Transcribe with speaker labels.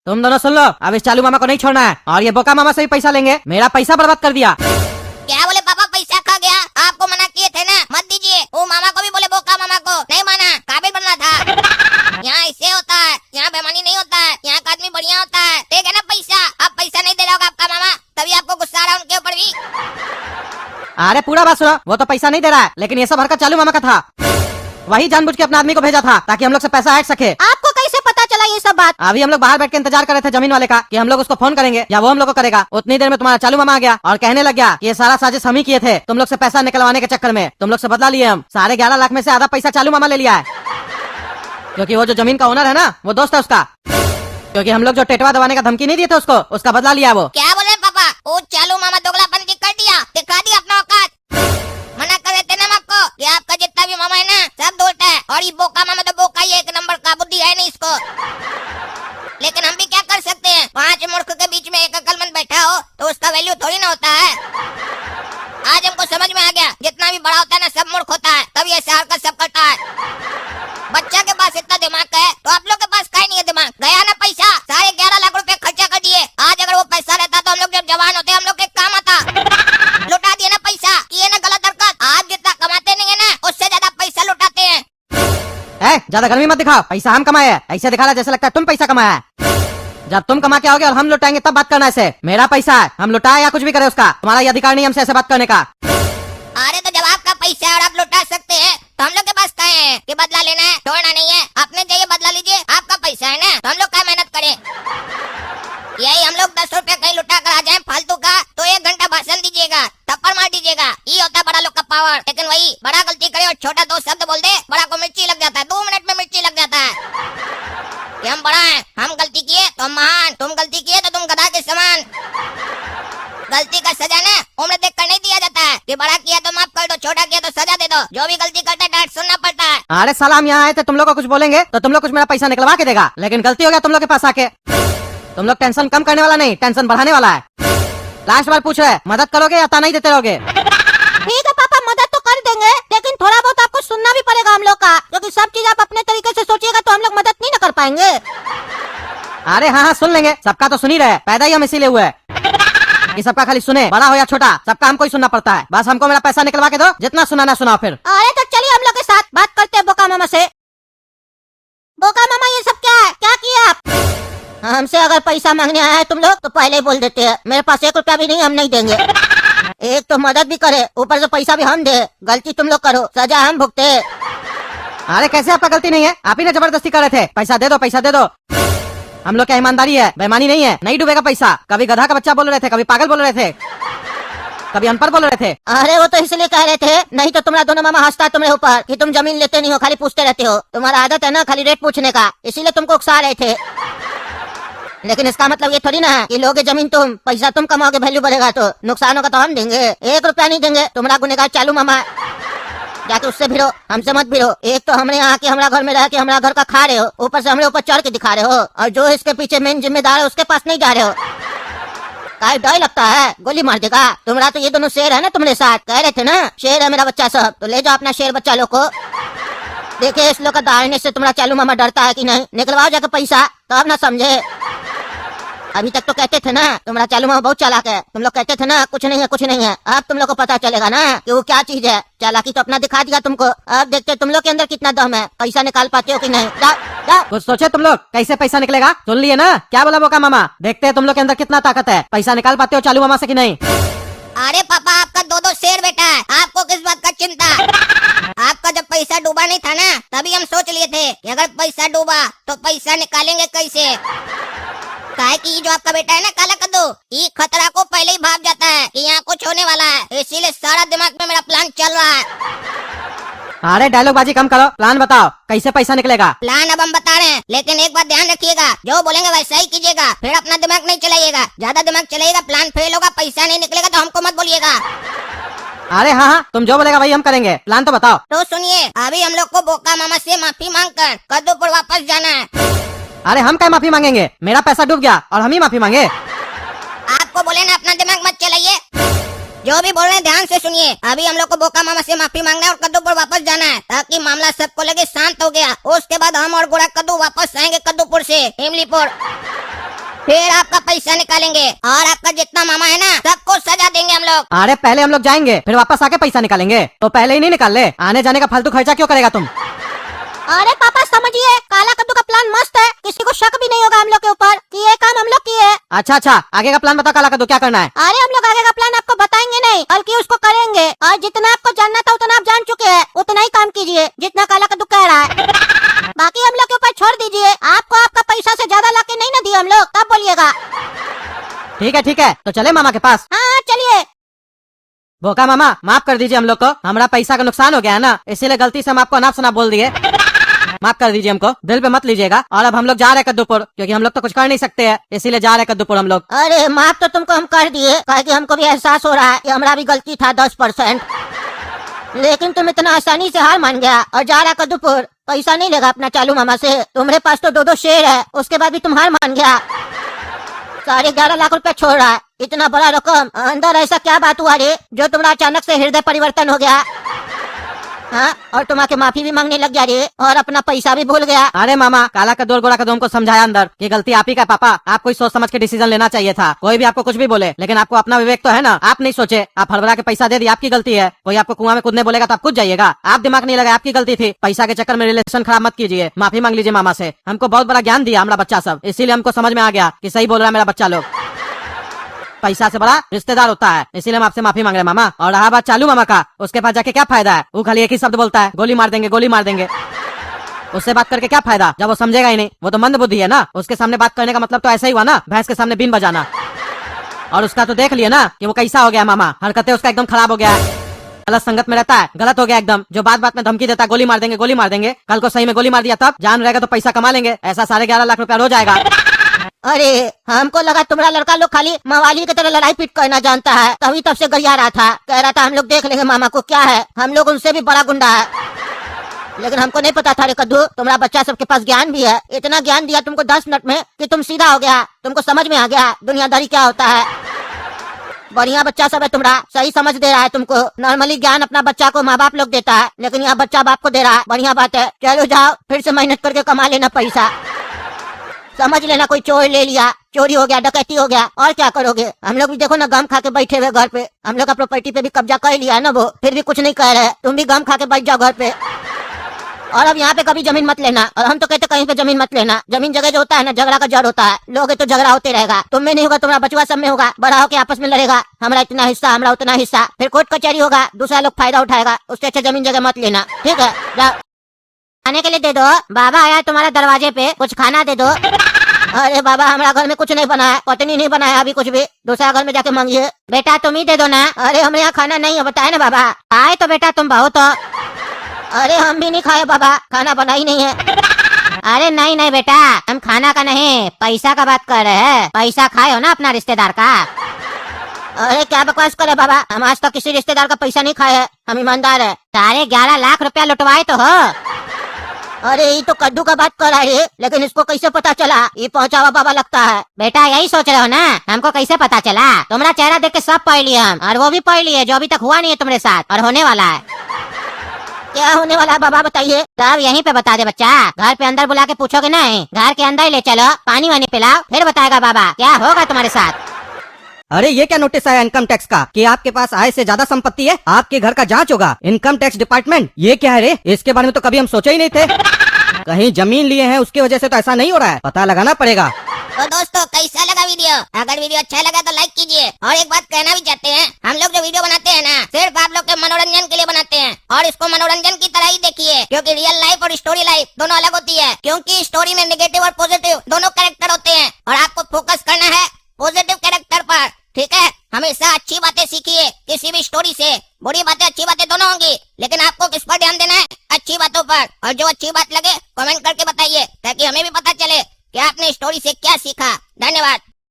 Speaker 1: तुम दोनों सुन लो, अब इस चालू मामा को नहीं छोड़ना है और ये बोका मामा से भी पैसा लेंगे। मेरा पैसा बर्बाद कर दिया।
Speaker 2: क्या बोले पापा, पैसा खा गया? आपको मना किए थे ना, मत दीजिए। वो मामा को भी बोले, बोका मामा को नहीं माना, काबिल बनना था। यहाँ इससे होता है, यहाँ बेईमानी नहीं होता है, यहाँ का आदमी बढ़िया होता है। ठीक है ना पैसा? अब पैसा नहीं दे रहा होगा आपका मामा, तभी आपको गुस्सा आ रहा है उनके ऊपर भी।
Speaker 1: अरे पूरा बात सुनो, वो तो पैसा नहीं दे रहा है, लेकिन ये सब हरकत चालू मामा का था। वही जानबूझ के अपना आदमी को भेजा था ताकि हम लोग से पैसा हट सके।
Speaker 2: आपको कैसे पता चला ये सब बात?
Speaker 1: अभी हम लोग बाहर बैठ के इंतजार कर रहे थे जमीन वाले का कि हम लोग उसको फोन करेंगे या वो हम लोग को करेगा। उतनी देर में तुम्हारा चालू मामा आ गया और कहने लग गया कि ये सारा साजिश हम ही किए थे, तुम लोग से पैसा निकलवाने के चक्कर में तुम लोग से बदला लिए हम। 11.5 लाख में से आधा पैसा चालू मामा ले लिया है, क्योंकि वो जो जमीन का ओनर है ना, वो दोस्त है उसका। क्योंकि हम लोग जो टेटवा दबाने का धमकी नहीं दिए थे उसको, उसका बदला लिया वो।
Speaker 2: क्या बोले पापा? वो चालू मामा दोगलापन कर दिया, दिखा दिया अपना औकात। मना कर रहे थे ना आपको कि आपका जितना भी मामा है ना, सब दोस्त है। और ये बोका मामा तो बोका ही, एक नंबर का, बुद्धि है नहीं इसको। लेकिन हम भी क्या कर सकते हैं, 5 मूर्ख के बीच में एक अक्लमंद बैठा हो तो उसका वैल्यू थोड़ी ना होता है। आज हमको समझ में आ गया, जितना भी बड़ा होता है ना, सब मूर्ख होता है, तब ये शहर का सब करता है। बच्चा के पास इतना दिमाग है तो आप लोग के पास काहे नहीं है दिमाग? गया ना पैसा, 11.5 लाख रुपए खर्चा कर दिए। आज अगर वो पैसा रहता तो हम लोग जब जवान होते हम लोग के काम आता। लुटा दिए ना पैसा, किए ना गलत हरकत। आप जितना कमाते नहीं है ना, उससे ज्यादा पैसा लुटाते हैं।
Speaker 1: ज्यादा गर्मी मत दिखाओ, पैसा हम कमाए हैं। ऐसे दिखा रहा जैसे लगता है तुम पैसा कमाया है। जब तुम कमा के आओगे और हम लुटाएंगे तब बात करना। ऐसे मेरा पैसा है, हम लुटाए या कुछ भी करे उसका, तुम्हारा ये अधिकार नहीं हमसे ऐसे बात करने का।
Speaker 2: अरे तो जब आपका पैसा है और आप लुटा सकते हैं तो हम लोग के पास क्या है कि बदला लेना है, छोड़ना नहीं है। अपने चाहिए बदला लीजिए, आपका पैसा है ना, तो हम लोग क्या मेहनत करें? यही हम लोग 10 रुपया कहीं लुटा कर आ जाए फालतू का, तो 1 घंटा भाषण दीजिएगा, थप्पड़ मार दीजिएगा। ये होता है बड़ा लोग का पावर। लेकिन वही बड़ा गलती करे और छोटा 2 शब्द बोल दे, बड़ा को मिर्ची लग जाता है, 2 मिनट में मिर्ची लग जाता है कि हम बड़ा है, हम गलती किए तो हम महान, तुम गलती किए तो तुम गधा के समान। गलती का सजा ना उम्र देख कर नहीं दिया जाता है कि बड़ा किया तो माफ कर दो, छोटा किया तो सजा दे दो। जो भी गलती करता है डांट सुनना पड़ता है।
Speaker 1: अरे साला, हम यहाँ आए थे तुम लोग को कुछ बोलेंगे तो तुम लोग कुछ मेरा पैसा निकलवा के देगा, लेकिन गलती हो गया तुम लोग के पास आके। तुम लोग टेंशन कम करने वाला नहीं, टेंशन बढ़ाने वाला है। लास्ट बार पूछ रहे, मदद करोगे या ताना ही देते रहोगे?
Speaker 2: ठीक है पापा, मदद तो कर देंगे, लेकिन थोड़ा बहुत आपको सुनना भी पड़ेगा हम लोग का, क्योंकि सब चीज आप अपने तरीके से सोचिएगा तो हम लोग मदद नहीं न कर पाएंगे।
Speaker 1: अरे हाँ, सुन लेंगे, सबका तो सुन ही रहे, पैदा ही हम इसीलिए हुए कि सबका खाली सुने, बड़ा हो या छोटा, सबका हमको ही सुनना पड़ता है। बस हमको मेरा पैसा निकलवा के दो, जितना सुनाना सुनाओ फिर।
Speaker 2: अरे तो चलिए हम लोग के साथ बात करते हैं बोका मामा से। बोका मामा, ये सब क्या है, क्या किया आप? हमसे अगर पैसा मांगने आया है तुम लोग तो पहले ही बोल देते हैं, मेरे पास 1 रुपया भी नहीं, हम नहीं देंगे। एक तो मदद भी करे, ऊपर से पैसा भी हम दे। गलती तुम लोग करो, सजा हम भुगते।
Speaker 1: अरे कैसे आपका गलती नहीं है, आप ही ने जबरदस्ती कर रहे थे। पैसा दे दो, पैसा दे दो। हम लोग क्या ईमानदारी है, बेईमानी नहीं है, नहीं डूबेगा पैसा। कभी गधा का बच्चा बोल रहे थे, कभी पागल बोल रहे थे, कभी अनपढ़ बोल रहे थे।
Speaker 2: अरे वो तो इसलिए कह रहे थे, नहीं तो तुम्हारा दोनों मामा हंसता है तुम्हारे ऊपर कि तुम जमीन लेते नहीं हो, खाली पूछते रहते हो। तुम्हारा आदत है ना खाली रेट पूछने का, इसीलिए तुमको उकसा रहे थे। लेकिन इसका मतलब ये थोड़ी ना है कि लोगे जमीन तुम, पैसा तुम कमाओगे, वैल्यू बढ़ेगा तो नुकसान होगा तो हम देंगे। 1 रुपया नहीं देंगे। तुम्हारा गुनेगार चालू मामा है, जाके उससे भिड़ो, हमसे मत भिड़ो। एक तो हमने यहाँ के हमारा घर में रह के हमारा घर का खा रहे हो, ऊपर से हमारे ऊपर चढ़ के दिखा रहे हो, और जो इसके पीछे मेन जिम्मेदार है उसके पास नहीं जा रहे हो। काय डर लगता है, गोली मार देगा। तुम्हारा तो ये दोनों शेर है ना तुम्हारे साथ, कह रहे थे ना शेर है मेरा बच्चा सब, तो ले जाओ अपना शेर बच्चा लोग को। देखे इस लोग का दाहिने से तुम्हारा चालू मामा डरता है कि नहीं, निकलवाओ जाके पैसा, तब ना समझे। अभी तक तो कहते थे ना तुम्हारा चालू मामा बहुत चालाक है, तुम लोग कहते थे ना कुछ नहीं है कुछ नहीं है। अब तुम लोग को पता चलेगा ना कि वो क्या चीज है। चालाकी तो अपना दिखा दिया तुमको, अब देखते तुम लोग के अंदर कितना दम है, पैसा निकाल पाते हो कि नहीं। जाओ जाओ।
Speaker 1: कुछ सोचे तुम लोग कैसे पैसा निकलेगा, सुन लिए ना क्या बोला बोका मामा। देखते हैं तुम लोग के अंदर कितना ताकत है, पैसा निकाल पाते हो चालू मामा से कि नहीं।
Speaker 2: अरे पापा, आपका 2 शेर बेटा है, आपको किस बात का चिंता? आपका जब पैसा डूबा नहीं था ना, तभी हम सोच लिए थे कि अगर पैसा डूबा तो पैसा निकालेंगे कैसे। काहे कि जो आपका बेटा है ना काला कद्दू, ये खतरा को पहले ही भाग जाता है कि यहाँ कुछ होने वाला है, इसीलिए सारा दिमाग में मेरा प्लान चल रहा है।
Speaker 1: अरे डायलॉग बाजी कम करो, प्लान बताओ कैसे पैसा निकलेगा।
Speaker 2: प्लान अब हम बता रहे हैं, लेकिन एक बात ध्यान रखिएगा, जो बोलेंगे वैसा ही कीजिएगा, फिर अपना दिमाग नहीं चलाइएगा। ज्यादा दिमाग चलाइएगा प्लान फेल होगा, पैसा नहीं निकलेगा तो हमको मत बोलिएगा।
Speaker 1: अरे हाँ हाँ, तुम जो बोलेगा वही हम करेंगे, प्लान तो बताओ।
Speaker 2: तो सुनिए, अभी हम लोग को बोका मामा से माफी मांग कर कद्दूपुर वापस जाना है।
Speaker 1: अरे हम क्या माफी मांगेंगे, मेरा पैसा डूब गया और हम ही माफी मांगे।
Speaker 2: आपको बोले ना अपना दिमाग मत चलाइए, जो भी बोल रहे हैं ध्यान से सुनिए। अभी हम लोग को बोका मामा से माफी मांगना है और कद्दूपुर वापस जाना है, ताकि मामला सबको लगे शांत हो गया। उसके बाद हम और गोरा कद्दू वापस आएंगे कद्दूपुर से इमलीपुर। फिर आपका पैसा निकालेंगे और आपका जितना मामा है ना सबको सजा देंगे हम लोग।
Speaker 1: अरे पहले हम लोग जाएंगे फिर वापस आके पैसा निकालेंगे, तो पहले ही नहीं निकाल ले, आने जाने का फालतू खर्चा क्यों करेगा तुम?
Speaker 2: अरे पापा समझिए, काला कद्दू का प्लान मस्त है, किसी को शक भी नहीं होगा हम लोग के ऊपर कि ये काम हम लोग किए।
Speaker 1: अच्छा अच्छा, आगे का प्लान बता काला कद्दू, क्या करना है?
Speaker 2: अरे हम लोग आगे का प्लान आपको बताएंगे नहीं, बल्कि उसको करेंगे, और जितना आपको जानना था उतना आप जान चुके हैं, उतना ही काम कीजिए जितना काला कद्दू कह रहा है। बाकी हम लोग के ऊपर छोड़ दीजिए, आपको आपका पैसा से ज्यादा लाके नहीं ना दिए हम लोग, तब बोलिएगा।
Speaker 1: ठीक है, तो चले मामा के पास।
Speaker 2: हाँ चलिए।
Speaker 1: भोका मामा माफ कर दीजिए हम लोग को, हमारा पैसा का नुकसान हो गया है ना, इसीलिए गलती से हम आपको अनाप शनाप बोल दिए, माफ कर दीजिए हमको, दिल पे मत लीजिएगा। और अब हम लोग जा रहे हैं कद्दूपुर, क्योंकि हम लोग तो कुछ कर नहीं सकते हैं, इसीलिए जा रहे हैं कद्दूपुर हम लोग।
Speaker 2: अरे माफ तो तुमको हम कर दिए, कि हमको भी एहसास हो रहा है कि हमारा भी गलती था 10%, लेकिन तुम इतना आसानी से हार मान गया और जा रहा कद्दूपुर। पैसा नहीं लेगा अपना चालू मामा से, तुम्हारे पास तो 2-2 शेर है, उसके बाद भी तुम हार मान गया। 11.5 लाख रुपए छोड़ रहा है, इतना बड़ा रकम, अंदर ऐसा क्या बात हुआ रे जो तुम्हारा अचानक से हृदय परिवर्तन हो गया? हाँ, और तुम आके माफी भी मांगने लग गया रे, और अपना पैसा भी भूल गया।
Speaker 1: अरे मामा, काला कद्दू और गोरा कद्दू हमको समझाया अंदर कि गलती आप ही का, पापा आप कोई सोच समझ के डिसीजन लेना चाहिए था। कोई भी आपको कुछ भी बोले, लेकिन आपको अपना विवेक तो है ना, आप नहीं सोचे, आप हड़बड़ा के पैसा दे दिया, आपकी गलती है। कोई आपको कुआं में कूदने बोलेगा तो आप कूद जाइएगा, आप दिमाग नहीं लगा, आपकी गलती थी। पैसा के चक्कर में रिलेशन खराब मत कीजिए, माफी मांग लीजिए मामा से। हमको बहुत बड़ा ज्ञान दिया हमारा बच्चा सब, इसीलिए हमको समझ में आ गया कि सही बोल रहा है मेरा बच्चा लोग, पैसा से बड़ा रिश्तेदार होता है, इसीलिए हम आपसे माफी मांग रहे हैं मामा। और रहा बात चालू मामा का, उसके पास जाके क्या फायदा है, वो खाली एक ही शब्द बोलता है, गोली मार देंगे गोली मार देंगे। उससे बात करके क्या फायदा जब वो समझेगा ही नहीं, वो तो मंद बुद्धि है ना। उसके सामने बात करने का मतलब तो ऐसा ही हुआ ना, भैंस के सामने बीन बजाना। और उसका तो देख लिया ना कि वो कैसा हो गया मामा, हरकतें उसका एकदम खराब हो गया, गलत संगत में रहता है, गलत हो गया एकदम। जो बात बात में धमकी देता है, गोली मार देंगे गोली मार देंगे, कल को सही में गोली मार दिया तब जान रहेगा तो पैसा कमा लेंगे, ऐसा 11.5 लाख रुपया हो जाएगा।
Speaker 2: अरे हमको लगा तुम्हारा लड़का लोग खाली मवाली की तरह लड़ाई पीट करना जानता है, तभी तब से गरिया रहा था, कह रहा था हम लोग देख लेंगे मामा को, क्या है हम लोग उनसे भी बड़ा गुंडा है। लेकिन हमको नहीं पता था रे कद्दू, तुम्हारा बच्चा सबके पास ज्ञान भी है, इतना ज्ञान दिया तुमको 10 मिनट में कि तुम सीधा हो गया, तुमको समझ में आ गया दुनियादारी क्या होता है। बढ़िया बच्चा सब है तुम्हारा, सही समझ दे रहा है तुमको। नॉर्मली ज्ञान अपना बच्चा को माँ बाप लोग देता है, लेकिन यहाँ बच्चा बाप को दे रहा है, बढ़िया बात है। चलो जाओ फिर से मेहनत करके कमा लेना पैसा, समझ लेना कोई चोर ले लिया, चोरी हो गया, डकैती हो गया, और क्या करोगे। हम लोग भी देखो ना गम खा के बैठे हुए घर पे, हम लोग का प्रॉपर्टी पे भी कब्जा कर लिया है ना वो, फिर भी कुछ नहीं कह रहे, तुम भी गम खा के बैठ जाओ घर पे। और अब यहाँ पे कभी जमीन मत लेना, और हम तो कहते कहीं पे जमीन मत लेना, जमीन जगह जो होता है ना झगड़ा का जड़ होता है, लोग तो झगड़ा होते रहेगा, तुम में नहीं होगा, तुम्हारा बचवा सब में होगा, बड़ा होकर आपस में लड़ेगा, हमारा इतना हिस्सा हमारा उतना हिस्सा, फिर कोर्ट कचहरी होगा, दूसरा लोग फायदा उठाएगा, उससे अच्छा जमीन जगह मत लेना, ठीक है। खाने के लिए दे दो, बाबा आया है तुम्हारे दरवाजे पे, कुछ खाना दे दो। अरे बाबा हमारा घर में कुछ नहीं बना है, पत्नी नहीं बनाया अभी कुछ भी, दूसरा घर में जाके मांगिए। बेटा तुम ही दे दो ना। अरे हमारे यहाँ खाना नहीं है, बताए ना बाबा, आए तो बेटा तुम बहुत हो। अरे हम भी नहीं खाए बाबा, खाना बना ही नहीं है। अरे नहीं नहीं बेटा, हम खाना का नहीं पैसा का बात कर रहे हैं, पैसा खाए हो ना अपना रिश्तेदार का। अरे क्या बकवास करे बाबा, हम आज तक किसी रिश्तेदार का पैसा नहीं खाए हैं, हम ईमानदार है। 11.5 लाख रुपया लुटवाए तो हो। अरे ये तो कद्दू का बात कर रहा है, लेकिन इसको कैसे पता चला, ये पहुंचा हुआ बाबा लगता है। बेटा यही सोच रहे हो ना, हमको कैसे पता चला, तुम्हारा चेहरा देख के सब पढ़ लिए हम, और वो भी पढ़ लिए जो अभी तक हुआ नहीं है तुम्हारे साथ और होने वाला है। क्या होने वाला है बाबा बताइए। तब यहीं पे बता दे बच्चा, घर पे अंदर बुला के पूछोगे नहीं, घर के अंदर ही ले चलो, पानी वानी पिलाओ, फिर बताएगा बाबा क्या होगा तुम्हारे साथ।
Speaker 1: अरे ये क्या नोटिस आया इनकम टैक्स का कि आपके पास आय से ज्यादा संपत्ति है, आपके घर का जांच होगा। इनकम टैक्स डिपार्टमेंट, ये क्या है रे, इसके बारे में तो कभी हम सोचे ही नहीं थे। कहीं जमीन लिए हैं उसकी वजह से तो ऐसा नहीं हो रहा है, पता लगाना पड़ेगा।
Speaker 2: तो दोस्तों कैसा लगा वीडियो, अगर वीडियो अच्छा लगा तो लाइक कीजिए। और एक बात कहना भी चाहते हैं, हम लोग जो वीडियो बनाते हैं ना सिर्फ आप लोग के मनोरंजन के लिए बनाते हैं, और इसको मनोरंजन की तरह ही देखिए, क्योंकि रियल लाइफ और स्टोरी लाइफ दोनों अलग होती है। क्योंकि स्टोरी में नेगेटिव और पॉजिटिव दोनों कैरेक्टर होते हैं, और आपको फोकस करना है पॉजिटिव कैरेक्टर पर, ठीक है। हमेशा अच्छी बातें सीखिए किसी भी स्टोरी से, बुरी बातें अच्छी बातें दोनों होंगी, लेकिन आपको किस पर ध्यान देना है, अच्छी बातों पर। और जो अच्छी बात लगे कमेंट करके बताइए, ताकि हमें भी पता चले कि आपने स्टोरी से क्या सीखा। धन्यवाद।